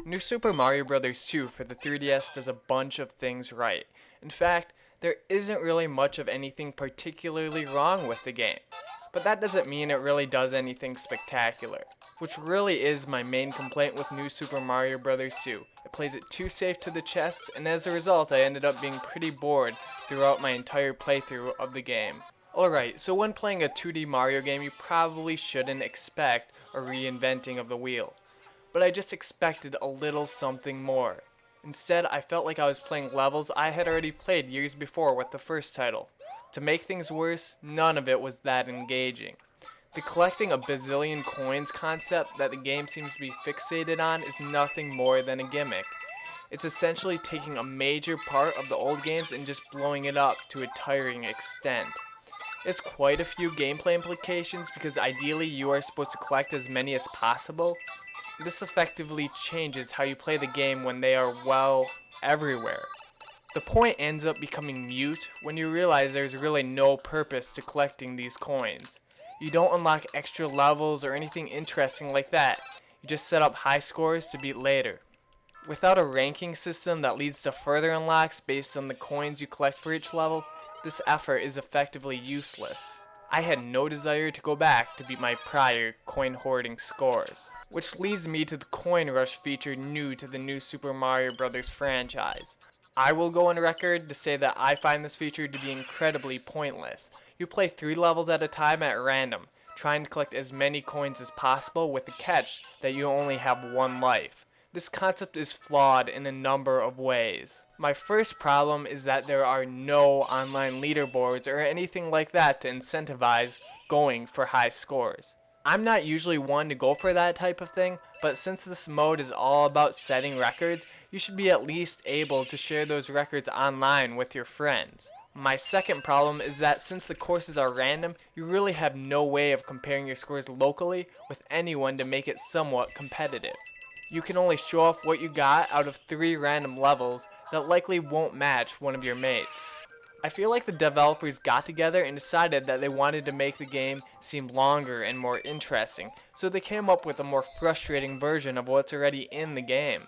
New Super Mario Bros. 2 for the 3DS does a bunch of things right. In fact, there isn't really much of anything particularly wrong with the game. But that doesn't mean it really does anything spectacular, which really is my main complaint with New Super Mario Bros. 2. It plays it too safe to the chest, and as a result I ended up being pretty bored throughout my entire playthrough of the game. Alright, so when playing a 2D Mario game you probably shouldn't expect a reinventing of the wheel. But I just expected a little something more. Instead, I felt like I was playing levels I had already played years before with the first title. To make things worse, none of it was that engaging. The collecting a bazillion coins concept that the game seems to be fixated on is nothing more than a gimmick. It's essentially taking a major part of the old games and just blowing it up to a tiring extent. It's quite a few gameplay implications because ideally you are supposed to collect as many as possible. This effectively changes how you play the game when they are, well, everywhere. The point ends up becoming mute when you realize there's really no purpose to collecting these coins. You don't unlock extra levels or anything interesting like that. You just set up high scores to beat later. Without a ranking system that leads to further unlocks based on the coins you collect for each level, this effort is effectively useless. I had no desire to go back to beat my prior coin hoarding scores. Which leads me to the coin rush feature new to the new Super Mario Bros. Franchise. I will go on record to say that I find this feature to be incredibly pointless. You play 3 levels at a time at random, trying to collect as many coins as possible with the catch that you only have 1 life. This concept is flawed in a number of ways. My first problem is that there are no online leaderboards or anything like that to incentivize going for high scores. I'm not usually one to go for that type of thing, but since this mode is all about setting records, you should be at least able to share those records online with your friends. My second problem is that since the courses are random, you really have no way of comparing your scores locally with anyone to make it somewhat competitive. You can only show off what you got out of 3 random levels that likely won't match one of your mates. I feel like the developers got together and decided that they wanted to make the game seem longer and more interesting, so they came up with a more frustrating version of what's already in the game.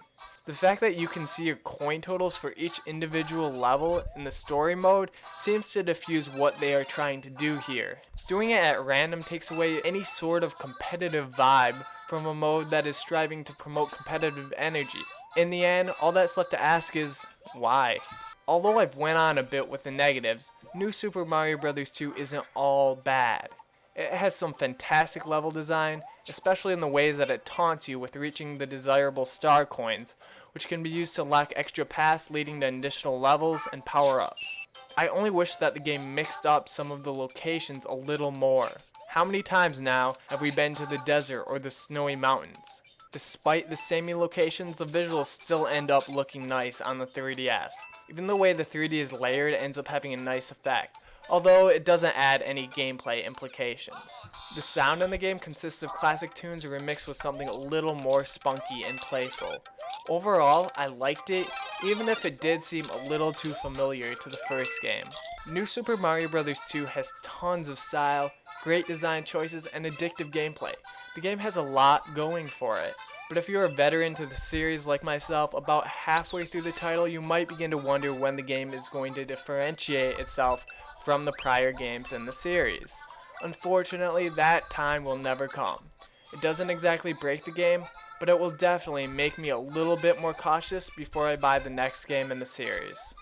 The fact that you can see your coin totals for each individual level in the story mode seems to diffuse what they are trying to do here. Doing it at random takes away any sort of competitive vibe from a mode that is striving to promote competitive energy. In the end, all that's left to ask is, why? Although I've went on a bit with the negatives, New Super Mario Bros. 2 isn't all bad. It has some fantastic level design, especially in the ways that it taunts you with reaching the desirable star coins, which can be used to unlock extra paths leading to additional levels and power-ups. I only wish that the game mixed up some of the locations a little more. How many times now have we been to the desert or the snowy mountains? Despite the samey locations, the visuals still end up looking nice on the 3DS. Even the way the 3D is layered ends up having a nice effect, although it doesn't add any gameplay implications. The sound in the game consists of classic tunes remixed with something a little more spunky and playful. Overall, I liked it, even if it did seem a little too familiar to the first game. New Super Mario Bros. 2 has tons of style, great design choices, and addictive gameplay. The game has a lot going for it. But if you're a veteran to the series like myself, about halfway through the title you might begin to wonder when the game is going to differentiate itself from the prior games in the series. Unfortunately, that time will never come. It doesn't exactly break the game, but it will definitely make me a little bit more cautious before I buy the next game in the series.